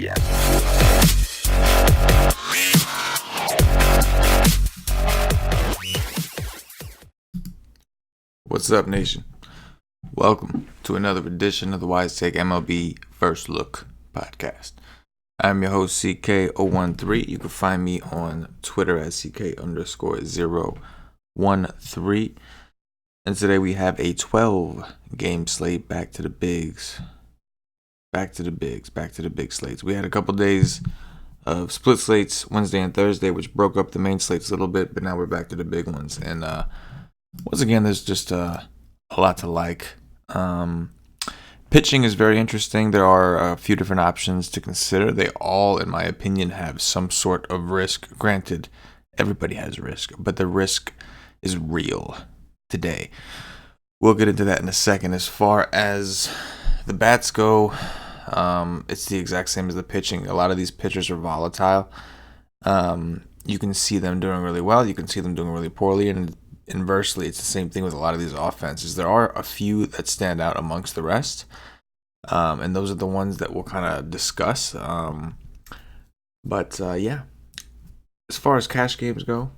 ESPN. What's up, nation? Welcome to another edition of the Wise Take MLB First Look podcast. I'm your host, CK013. You can find me on Twitter at CK_013. And today we have a 12-game slate. Back to the big slates. We had a couple days of split slates, Wednesday and Thursday, which broke up the main slates a little bit, but now we're back to the big ones. And once again, there's just a lot to like. Pitching is very interesting. There are a few different options to consider. They all, in my opinion, have some sort of risk. Granted, everybody has risk, but the risk is real today. We'll get into that in a second. As far as the bats go, it's the exact same as the pitching. A lot of these pitchers are volatile. You can see them doing really well. You can see them doing really poorly. And inversely, it's the same thing with a lot of these offenses. There are a few that stand out amongst the rest. And those are the ones that we'll kind of discuss. But yeah, as far as cash games go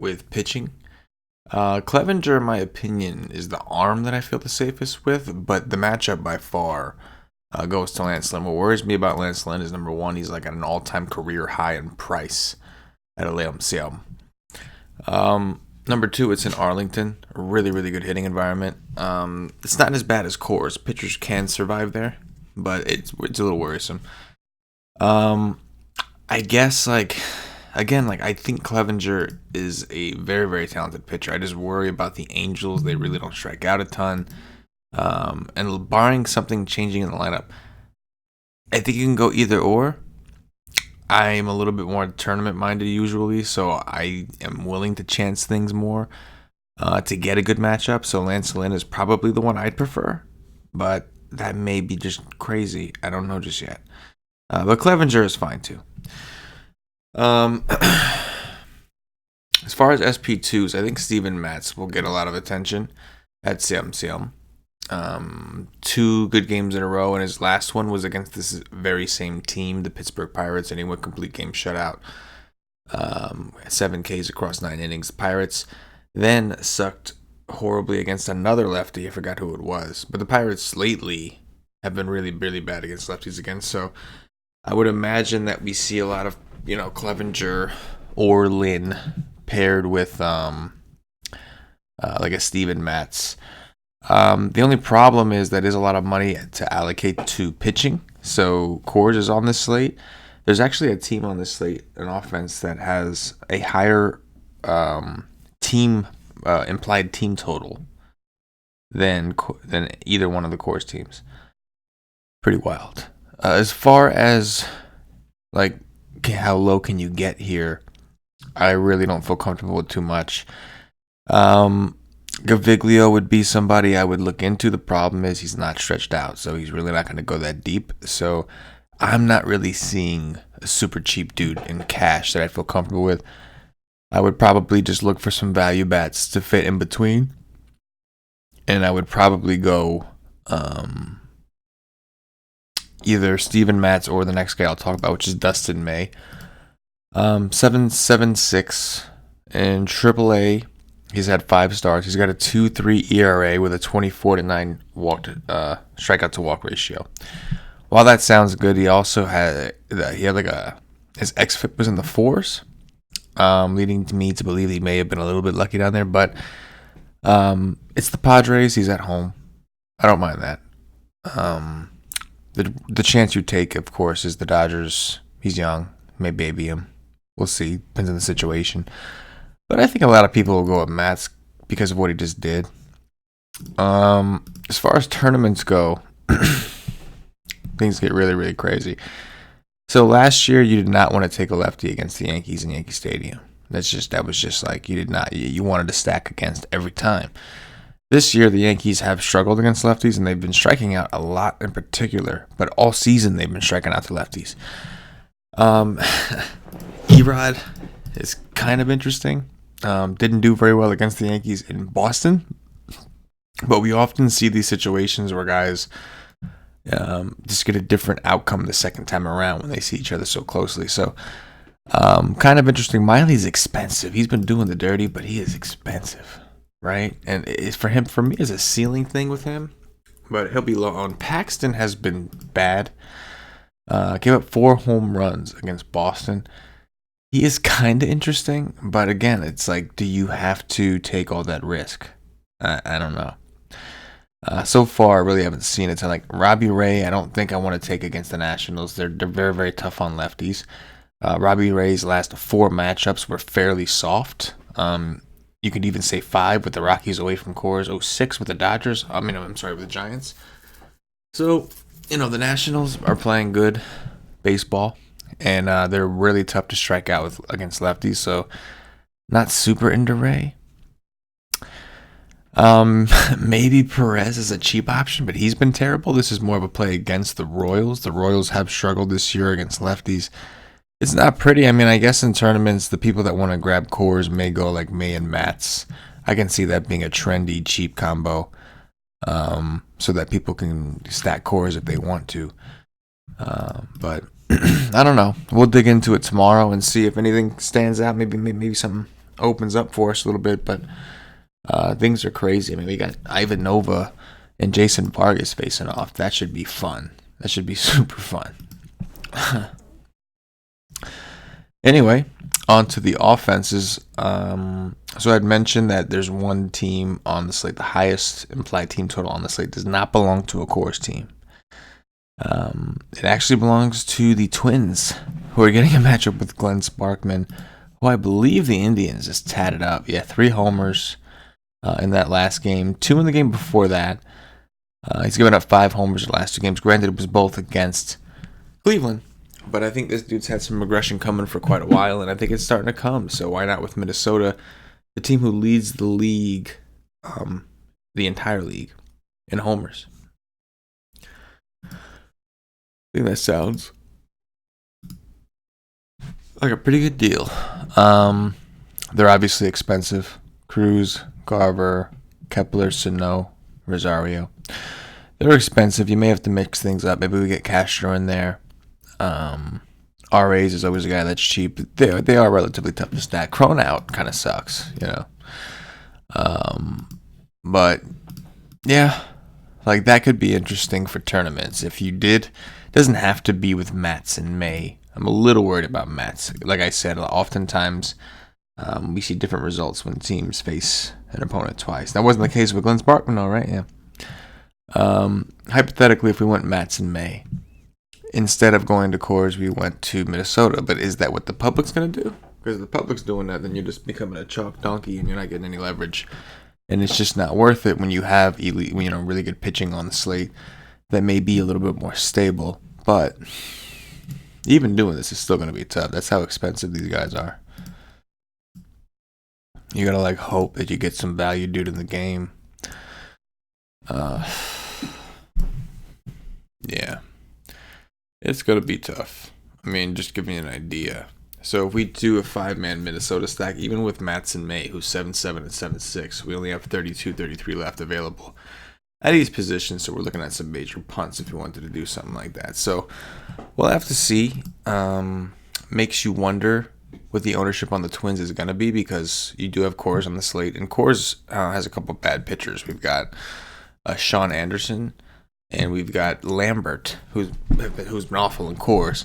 with pitching, Clevenger, in my opinion, is the arm that I feel the safest with. But the matchup by far goes to Lance Lynn. What worries me about Lance Lynn is, number one, he's like at an all-time career high in price at LYNN. Number two, it's in Arlington, a really, really good hitting environment. It's not as bad as Coors. Pitchers can survive there, but it's a little worrisome. I guess, I think Clevenger is a very, very talented pitcher. I just worry about the Angels. They really don't strike out a ton. And barring something changing in the lineup, I think you can go either or. I'm a little bit more tournament-minded usually, so I am willing to chance things more to get a good matchup. So Lance Lynn is probably the one I'd prefer, but that may be just crazy. I don't know just yet. But Clevenger is fine too. As far as SP2s, I think Steven Matz will get a lot of attention at CMCM. 2 good games in a row, and his last one was against this very same team, the Pittsburgh Pirates, and he went complete game shutout. 7 Ks across 9 innings. The Pirates then sucked horribly against another lefty. I forgot who it was, but the Pirates lately have been really, really bad against lefties again. So I would imagine that we see a lot of Clevenger or Lynn paired with like a Steven Matz. The only problem is that there's a lot of money to allocate to pitching. So Coors is on this slate. There's actually a team on this slate, an offense, that has a higher implied team total than either one of the Coors teams. Pretty wild. As far as how low can you get here, I really don't feel comfortable with too much. Gaviglio would be somebody I would look into. The problem is he's not stretched out, so he's really not going to go that deep. So I'm not really seeing a super cheap dude in cash that I feel comfortable with. I would probably just look for some value bats to fit in between. And I would probably go either Steven Matz or the next guy I'll talk about, which is Dustin May. 7.76 in AAA. He's had 5 starts. He's got a 2.3 ERA with a 24-9 strikeout to walk ratio. While that sounds good, he also had his xFIP was in the 4s, leading me to believe he may have been a little bit lucky down there. But it's the Padres. He's at home. I don't mind that. The chance you take, of course, is the Dodgers. He's young. May baby him. We'll see. Depends on the situation. But I think a lot of people will go with Matz because of what he just did. As far as tournaments go, things get really, really crazy. So last year, you did not want to take a lefty against the Yankees in Yankee Stadium. That was just like you wanted to stack against every time. This year, the Yankees have struggled against lefties, and they've been striking out a lot in particular. But all season, they've been striking out to lefties. Erod is kind of interesting. Didn't do very well against the Yankees in Boston, but we often see these situations where guys just get a different outcome the second time around when they see each other so closely. So kind of interesting. Miley's expensive. He's been doing the dirty, but he is expensive, right? And it's for me, it's a ceiling thing with him, but he'll be low on. Paxton has been bad. Gave up 4 home runs against Boston. He is kind of interesting, but again, it's like, do you have to take all that risk? I don't know. So far, I really haven't seen it. So like Robbie Ray, I don't think I want to take against the Nationals. They're very, very tough on lefties. Robbie Ray's last 4 matchups were fairly soft. You could even say 5 with the Rockies away from Coors, 6 with the Dodgers. With the Giants. So, the Nationals are playing good baseball, and they're really tough to strike out against lefties. So, not super into Ray. Maybe Perez is a cheap option, but he's been terrible. This is more of a play against the Royals. The Royals have struggled this year against lefties. It's not pretty. I guess in tournaments, the people that want to grab cores may go like May and Mats. I can see that being a trendy, cheap combo, so that people can stack cores if they want to. But I don't know. We'll dig into it tomorrow and see if anything stands out. Maybe something opens up for us a little bit. But things are crazy. We got Ivan Nova and Jason Vargas facing off. That should be fun. That should be super fun. Anyway, on to the offenses. So I'd mentioned that there's one team on the slate. The highest implied team total on the slate does not belong to a Coors team. It actually belongs to the Twins, who are getting a matchup with Glenn Sparkman, who I believe the Indians just tatted up. Yeah, 3 homers in that last game. 2 in the game before that. He's given up 5 homers the last 2 games. Granted, it was both against Cleveland. But I think this dude's had some regression coming for quite a while, and I think it's starting to come. So why not with Minnesota, the team who leads the league, the entire league, in homers? I think that sounds like a pretty good deal. They're obviously expensive. Cruz, Garver, Kepler, Sano, Rosario. They're expensive. You may have to mix things up. Maybe we get Castro in there. RAs is always a guy that's cheap. They are relatively tough to stack. Cronut kind of sucks, But yeah, like that could be interesting for tournaments. If you did, it doesn't have to be with Mats in May. I'm a little worried about Mats. Like I said, oftentimes we see different results when teams face an opponent twice. That wasn't the case with Glenn Sparkman, though, right? Yeah. Hypothetically, if we went Mats in May, instead of going to Coors, we went to Minnesota. But is that what the public's going to do? Because if the public's doing that, then you're just becoming a chalk donkey and you're not getting any leverage. And it's just not worth it when you have elite, really good pitching on the slate that may be a little bit more stable. But even doing this is still going to be tough. That's how expensive these guys are. You got to hope that you get some value due to the game. Yeah. It's going to be tough. Just give me an idea. So if we do a 5-man Minnesota stack, even with Mats and May, who's 7-7 and 7-6, we only have 32, 33 left available at each position. So we're looking at some major punts if we wanted to do something like that. So we'll have to see. Makes you wonder what the ownership on the Twins is going to be, because you do have Coors on the slate. And Coors has a couple bad pitchers. We've got Sean Anderson. And we've got Lambert, who's been awful in Coors.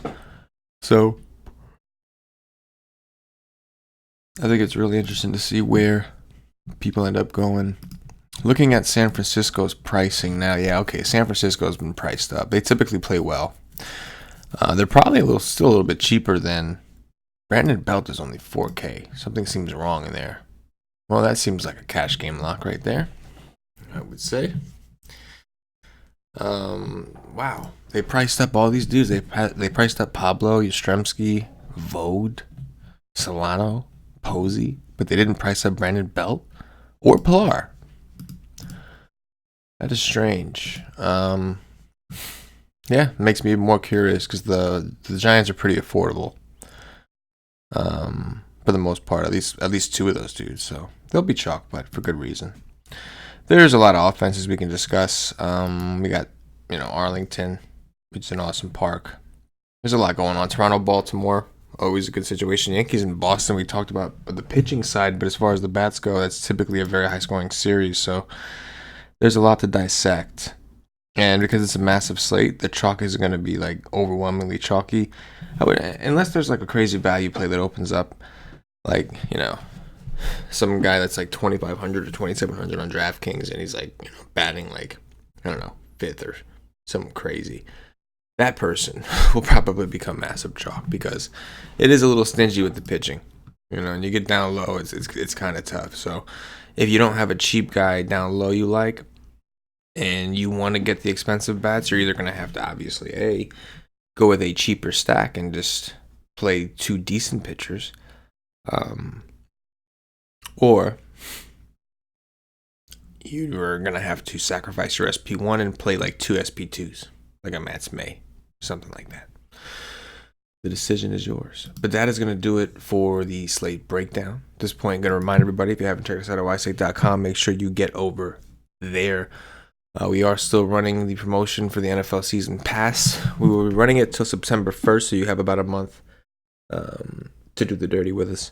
So I think it's really interesting to see where people end up going. Looking at San Francisco's pricing now, San Francisco's been priced up. They typically play well. They're probably still a little bit cheaper than Brandon Belt is only $4K. Something seems wrong in there. Well, that seems like a cash game lock right there, I would say. Wow. They priced up all these dudes. They priced up Pablo, Yastrzemski, Vode, Solano, Posey, but they didn't price up Brandon Belt or Pilar. That is strange. Yeah, it makes me more curious because the Giants are pretty affordable. For the most part, at least 2 of those dudes. So they'll be chalk, but for good reason. There's a lot of offenses we can discuss. We got Arlington. It's an awesome park. There's a lot going on. Toronto, Baltimore, always a good situation. Yankees in Boston, we talked about the pitching side, but as far as the bats go, that's typically a very high-scoring series. So there's a lot to dissect. And because it's a massive slate, the chalk is going to be like overwhelmingly chalky. Unless there's like a crazy value play that opens up, like some guy that's like 2,500 or 2,700 on DraftKings, and he's like batting like I don't know fifth or something crazy. That person will probably become massive chalk because it is a little stingy with the pitching, and you get down low, it's kind of tough. So if you don't have a cheap guy down low you like, and you want to get the expensive bats, you're either going to have to obviously go with a cheaper stack and just play two decent pitchers, or you are going to have to sacrifice your SP1 and play like two SP2s, like a Mats May. Something like that. The decision is yours. But that is going to do it for the slate breakdown. At this point, I'm going to remind everybody, if you haven't checked us out at yslate.com, make sure you get over there. We are still running the promotion for the NFL season pass. We will be running it till September 1st, so you have about a month to do the dirty with us.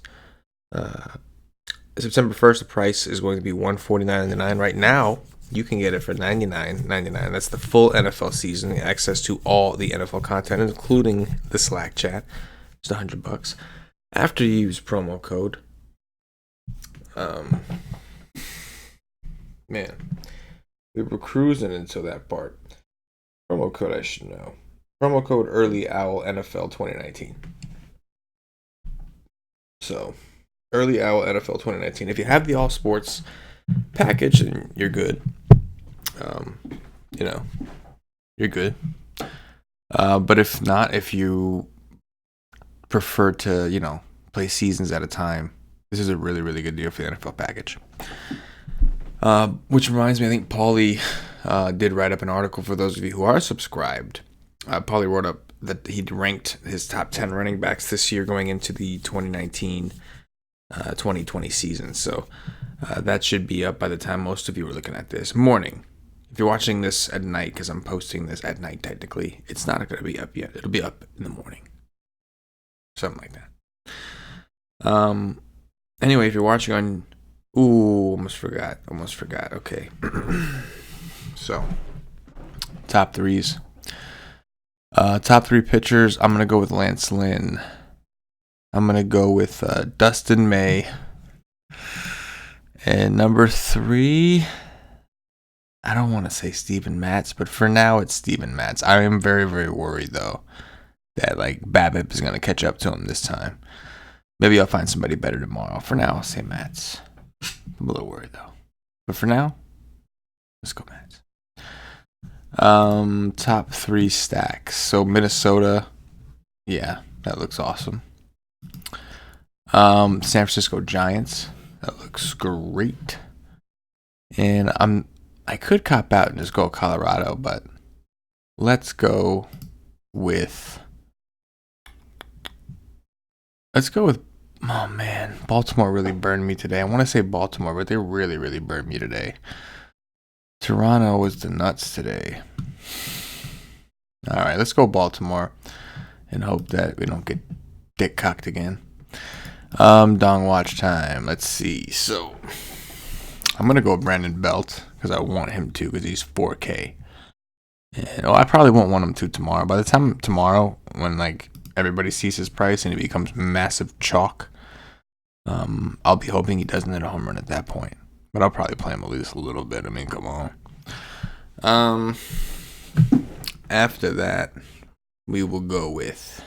September 1st, the price is going to be $149.99. Right now, you can get it for $99.99. That's the full NFL season, access to all the NFL content, including the Slack chat. It's $100 after you use promo code. Man, we were cruising until that part. Promo code I should know. Promo code Early Owl NFL 2019. So, Early Owl NFL 2019. If you have the All Sports package, then you're good. You're good. But if not, if you prefer to, play seasons at a time, this is a really, really good deal for the NFL package. Which reminds me, I think Paulie did write up an article for those of you who are subscribed. Paulie wrote up that he'd ranked his top 10 running backs this year going into the 2019-2020 season. So that should be up by the time most of you are looking at this. Morning. If you're watching this at night, because I'm posting this at night technically, it's not going to be up yet. It'll be up in the morning. Something like that. Anyway, if you're watching on... Ooh, almost forgot. Okay. So, top threes. Top three pitchers, I'm going to go with Lance Lynn. I'm going to go with Dustin May. And number three, I don't want to say Steven Matz, but for now it's Steven Matz. I am very, very worried, though, that BABIP is going to catch up to him this time. Maybe I'll find somebody better tomorrow. For now, I'll say Matz. I'm a little worried, though. But for now, let's go Matz. Top three stacks. So Minnesota, yeah, that looks awesome. San Francisco Giants, that looks great. And I could cop out and just go Colorado, but let's go with oh man, Baltimore really burned me today. I want to say Baltimore, but they really, really burned me today. Toronto was the nuts today. All right, let's go Baltimore and hope that we don't get dick cocked again. Dong watch time. Let's see. So I'm gonna go with Brandon Belt because I want him to, because he's 4K. And I probably won't want him to tomorrow. By the time tomorrow, when everybody sees his price and he becomes massive chalk, I'll be hoping he doesn't hit a home run at that point. But I'll probably play him at least a little bit. I mean, come on. After that, we will go with...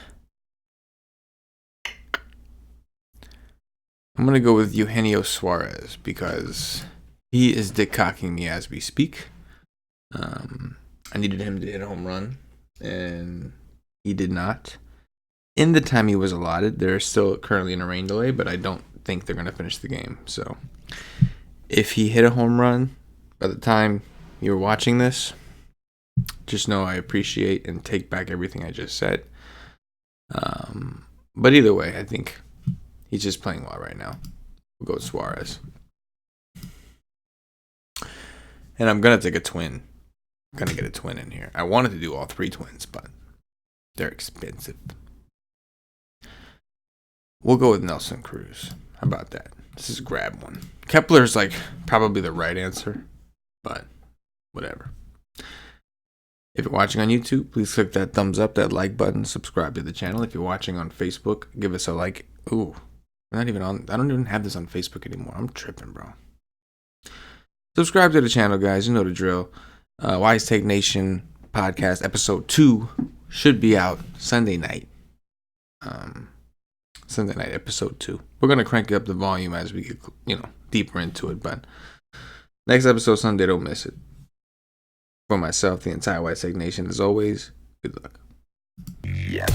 I'm going to go with Eugenio Suarez because he is dick-cocking me as we speak. I needed him to hit a home run, and he did not. In the time he was allotted, they're still currently in a rain delay, but I don't think they're going to finish the game. So if he hit a home run by the time you were watching this, just know I appreciate and take back everything I just said. But either way, I think he's just playing well right now. We'll go with Suarez. And I'm going to take a twin. I'm going to get a twin in here. I wanted to do all 3 twins, but they're expensive. We'll go with Nelson Cruz. How about that? This is grab one. Kepler's like probably the right answer, but whatever. If you're watching on YouTube, please click that thumbs up, that like button, subscribe to the channel. If you're watching on Facebook, give us a like. Ooh, I don't even have this on Facebook anymore. I'm tripping, bro. Subscribe to the channel, guys. You know the drill. Wise Take Nation podcast episode 2 should be out Sunday night. Sunday night episode 2. We're gonna crank up the volume as we get deeper into it, but next episode Sunday, don't miss it. For myself, the entire Wise Take Nation, as always, good luck. Yeah.